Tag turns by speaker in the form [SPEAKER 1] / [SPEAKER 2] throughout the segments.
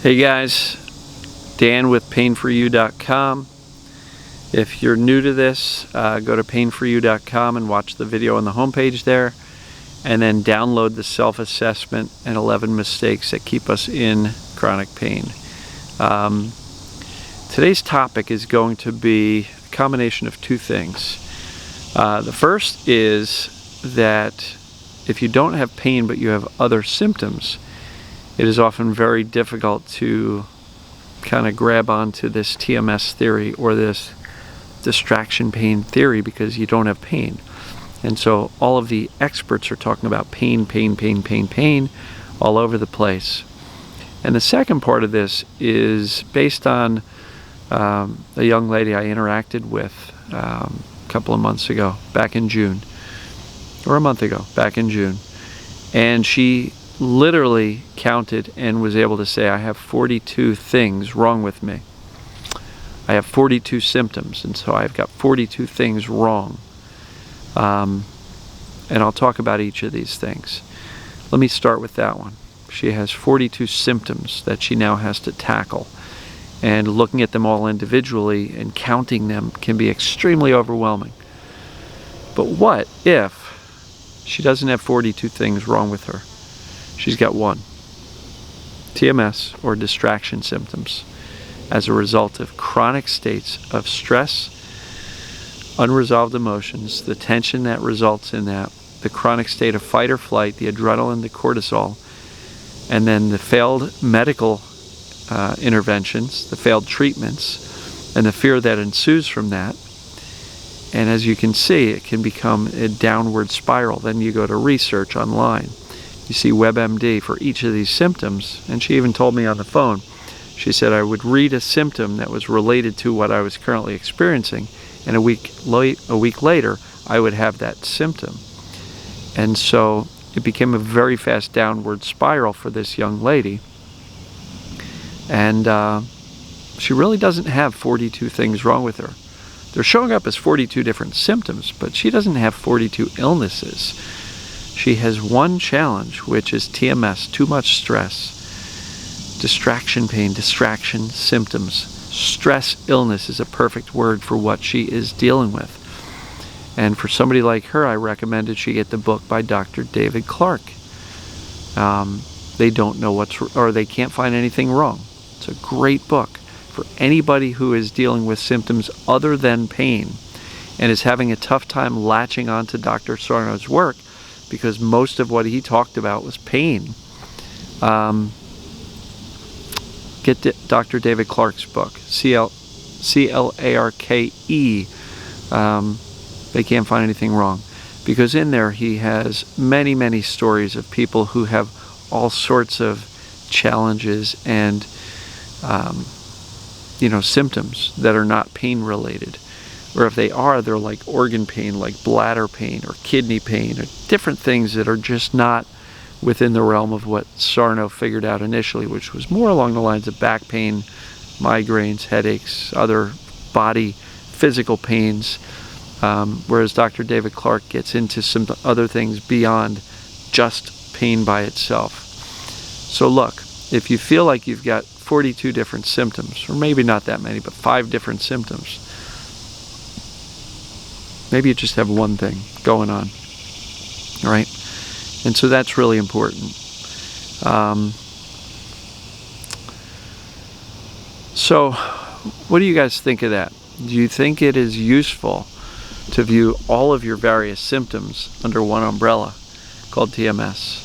[SPEAKER 1] Hey guys, Dan with painforyou.com. If you're new to this, go to painforyou.com and watch the video on the homepage there, and then download the self-assessment and 11 mistakes that keep us in chronic pain. Today's topic is going to be a combination of two things. The first is that if you don't have pain but you have other symptoms, it is often very difficult to kind of grab onto this TMS theory or this distraction pain theory because you don't have pain. And so all of the experts are talking about pain all over the place. And the second part of this is based on a young lady I interacted with a couple of months ago, back in June, or a month ago, back in June. And she literally counted and was able to say, I have 42 things wrong with me. I have 42 symptoms, and so I've got 42 things wrong. And I'll talk about each of these things. Let me start with that one. She has 42 symptoms that she now has to tackle. And looking at them all individually and counting them can be extremely overwhelming. But what if she doesn't have 42 things wrong with her? She's got one: TMS, or distraction symptoms, as a result of chronic states of stress, unresolved emotions, the tension that results in that, the chronic state of fight or flight, the adrenaline, the cortisol, and then the failed medical interventions, the failed treatments, and the fear that ensues from that. And as you can see, it can become a downward spiral. Then you go to research online. You see WebMD for each of these symptoms, and she even told me on the phone, she said I would read a symptom that was related to what I was currently experiencing, and a week later I would have that symptom. And so it became a very fast downward spiral for this young lady, and she really doesn't have 42 things wrong with her. They're showing up as 42 different symptoms, but she doesn't have 42 illnesses. She has one challenge, which is TMS, too much stress, distraction pain, distraction symptoms. Stress illness is a perfect word for what she is dealing with. And for somebody like her, I recommended she get the book by Dr. David Clark. They don't know they can't find anything wrong. It's a great book for anybody who is dealing with symptoms other than pain and is having a tough time latching onto Dr. Sarno's work, because most of what he talked about was pain. Get Dr. David Clark's book, C-L-A-R-K-E. They can't find anything wrong, because in there he has many stories of people who have all sorts of challenges and symptoms that are not pain related. Or if they are, they're like organ pain, like bladder pain or kidney pain, or different things that are just not within the realm of what Sarno figured out initially, which was more along the lines of back pain, migraines, headaches, other body physical pains, whereas Dr. David Clark gets into some other things beyond just pain by itself. So look, if you feel like you've got 42 different symptoms, or maybe not that many, but 5 different symptoms, maybe you just have one thing going on, right? And so that's really important. So what do you guys think of that? Do you think it is useful to view all of your various symptoms under one umbrella called TMS?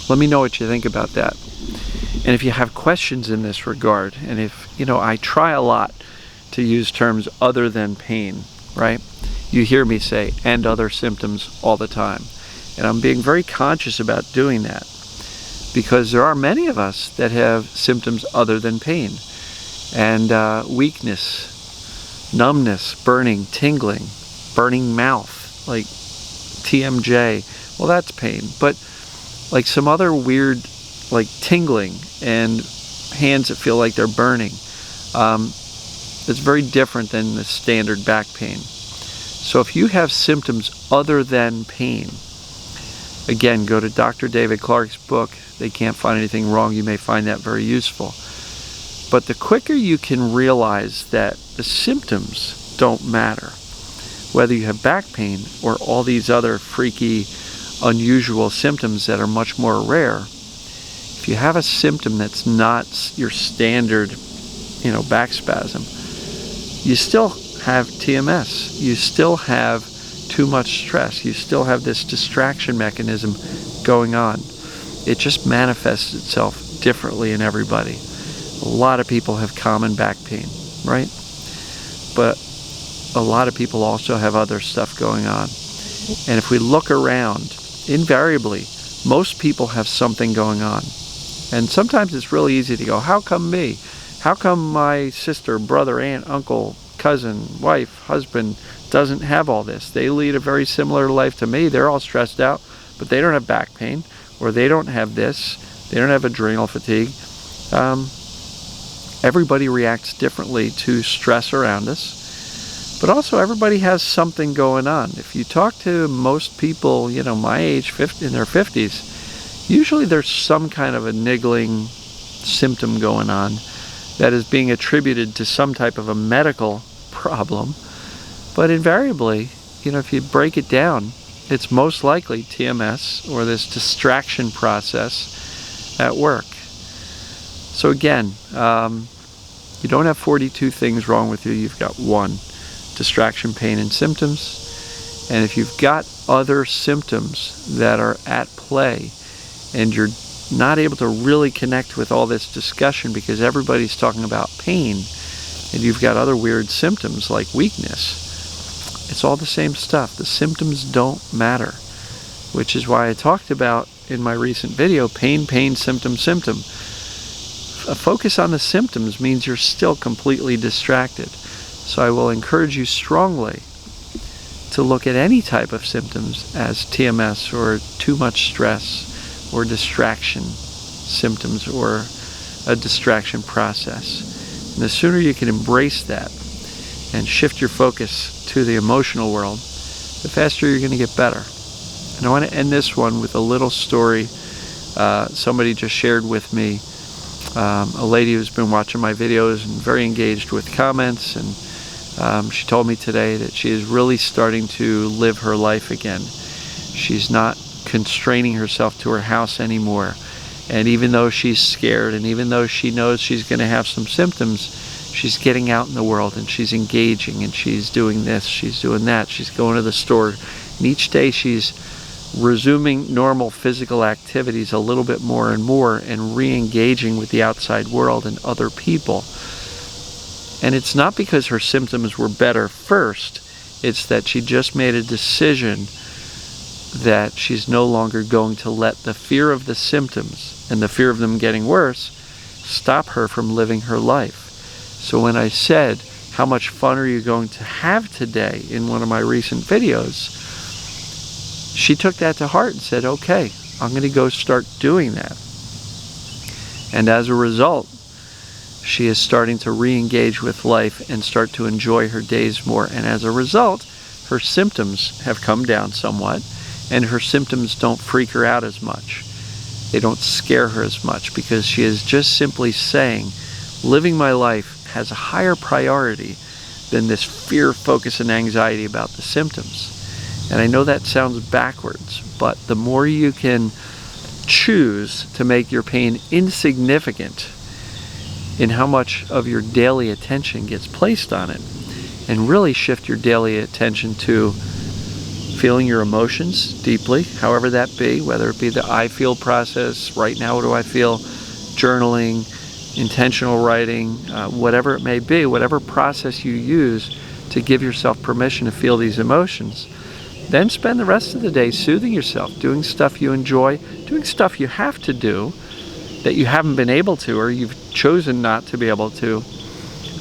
[SPEAKER 1] Let me know what you think about that. And if you have questions in this regard, and if, I try a lot to use terms other than pain, right? You hear me say, and other symptoms all the time. And I'm being very conscious about doing that, because there are many of us that have symptoms other than pain. And weakness, numbness, burning, tingling, burning mouth, like TMJ. Well, that's pain. But like some other weird, like tingling and hands that feel like they're burning. It's very different than the standard back pain. So if you have symptoms other than pain, Again, go to Dr. David Clark's book, They Can't Find Anything Wrong. You may find that very useful. But the quicker you can realize that the symptoms don't matter, whether you have back pain or all these other freaky, unusual symptoms that are much more rare, if you have a symptom that's not your standard, back spasm, you still have TMS. You still have too much stress. You still have this distraction mechanism going on. It just manifests itself differently in everybody. A lot of people have common back pain, right? But a lot of people also have other stuff going on. And if we look around, invariably, most people have something going on. And sometimes it's really easy to go, how come me? How come my sister, brother, aunt, uncle, cousin, wife, husband doesn't have all this? They lead a very similar life to me. They're all stressed out, but they don't have back pain, or they don't have this. They don't have adrenal fatigue. Everybody reacts differently to stress around us, but also everybody has something going on. If you talk to most people, my age, in their 50s, usually there's some kind of a niggling symptom going on that is being attributed to some type of a medical problem. But invariably, if you break it down, it's most likely TMS, or this distraction process at work. So again, you don't have 42 things wrong with you. You've got one: distraction, pain, and symptoms. And if you've got other symptoms that are at play and you're not able to really connect with all this discussion because everybody's talking about pain, and you've got other weird symptoms like weakness, it's all the same stuff. The symptoms don't matter, which is why I talked about in my recent video, pain, symptom. A focus on the symptoms means you're still completely distracted. So I will encourage you strongly to look at any type of symptoms as TMS, or too much stress, or distraction symptoms, or a distraction process. And the sooner you can embrace that and shift your focus to the emotional world, the faster you're going to get better. And I want to end this one with a little story somebody just shared with me. A lady who's been watching my videos and very engaged with comments, and she told me today that she is really starting to live her life again. She's not constraining herself to her house anymore, and even though she's scared, and even though she knows she's going to have some symptoms, she's getting out in the world, and she's engaging, and she's doing this, she's doing that, she's going to the store, and each day she's resuming normal physical activities a little bit more and more, and re-engaging with the outside world and other people. And it's not because her symptoms were better first, it's that she just made a decision that she's no longer going to let the fear of the symptoms and the fear of them getting worse stop her from living her life. So when I said, how much fun are you going to have today, in one of my recent videos, she took that to heart and said, okay, I'm going to go start doing that. And as a result, she is starting to re-engage with life and start to enjoy her days more. And as a result, her symptoms have come down somewhat, and her symptoms don't freak her out as much. They don't scare her as much, because she is just simply saying, living my life has a higher priority than this fear, focus, and anxiety about the symptoms. And I know that sounds backwards, but the more you can choose to make your pain insignificant in how much of your daily attention gets placed on it, and really shift your daily attention to feeling your emotions deeply, however that be, whether it be the I feel process, right now what do I feel, journaling, intentional writing, whatever it may be, whatever process you use to give yourself permission to feel these emotions. Then spend the rest of the day soothing yourself, doing stuff you enjoy, doing stuff you have to do that you haven't been able to, or you've chosen not to be able to,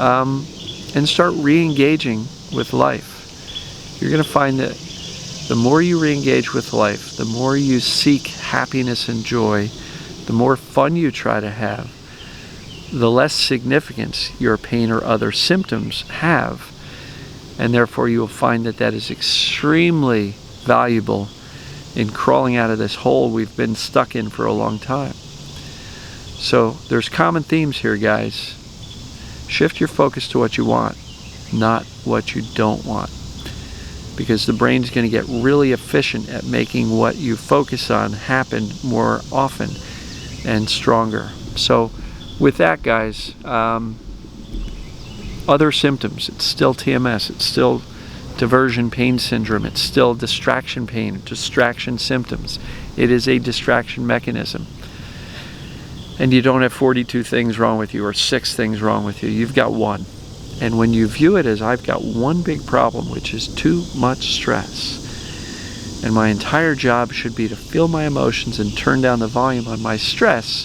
[SPEAKER 1] and start re-engaging with life. You're going to find that the more you re-engage with life, the more you seek happiness and joy, the more fun you try to have, the less significance your pain or other symptoms have. And therefore you will find that that is extremely valuable in crawling out of this hole we've been stuck in for a long time. So there's common themes here, guys. Shift your focus to what you want, not what you don't want. Because the brain's going to get really efficient at making what you focus on happen more often and stronger. So with that, guys, other symptoms, it's still TMS, it's still diversion pain syndrome, it's still distraction pain, distraction symptoms. It is a distraction mechanism. And you don't have 42 things wrong with you or 6 things wrong with you. You've got one. And when you view it as I've got one big problem, which is too much stress, and my entire job should be to feel my emotions and turn down the volume on my stress,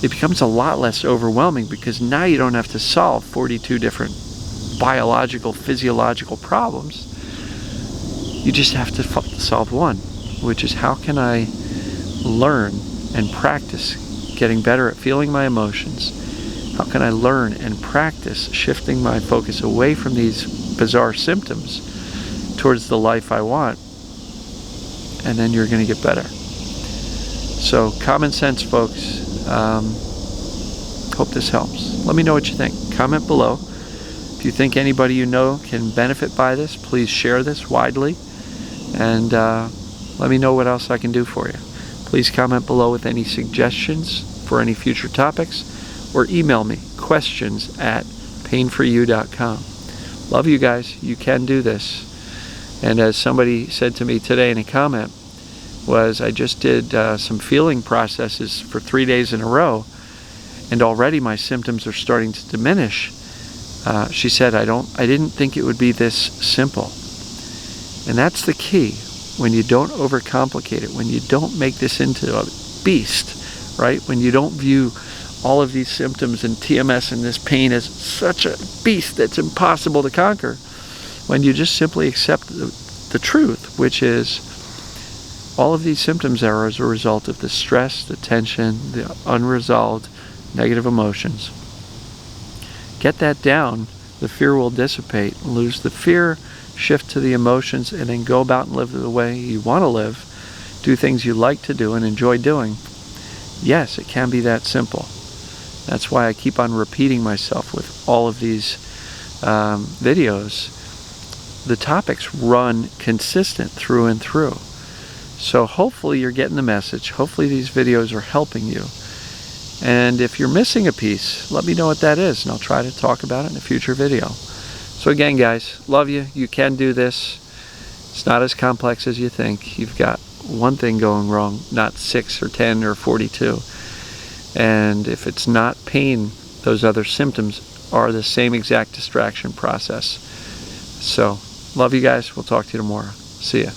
[SPEAKER 1] it becomes a lot less overwhelming, because now you don't have to solve 42 different biological, physiological problems. You just have to solve one, which is how can I learn and practice getting better at feeling my emotions? How can I learn and practice shifting my focus away from these bizarre symptoms towards the life I want? And then you're going to get better. So common sense, folks. Hope this helps. Let me know what you think. Comment below. If you think anybody you know can benefit by this, please share this widely. And let me know what else I can do for you. Please comment below with any suggestions for any future topics, or email me questions@painforyou.com. Love you guys. You can do this. And as somebody said to me today in a comment, I just did some feeling processes for 3 days in a row, and already my symptoms are starting to diminish. She said, I didn't think it would be this simple. And that's the key. When you don't overcomplicate it, when you don't make this into a beast, right? When you don't view all of these symptoms and TMS and this pain as such a beast that's impossible to conquer, when you just simply accept the truth, which is all of these symptoms are as a result of the stress, the tension, the unresolved negative emotions. Get that down, the fear will dissipate. Lose the fear, shift to the emotions, and then go about and live the way you want to live. Do things you like to do and enjoy doing. Yes, it can be that simple. That's why I keep on repeating myself with all of these videos. The topics run consistent through and through. So hopefully you're getting the message. Hopefully these videos are helping you. And if you're missing a piece, let me know what that is, and I'll try to talk about it in a future video. So again, guys, love you. You can do this. It's not as complex as you think. You've got one thing going wrong, not 6 or 10 or 42. And if it's not pain, those other symptoms are the same exact distraction process. So, love you guys. We'll talk to you tomorrow. See ya.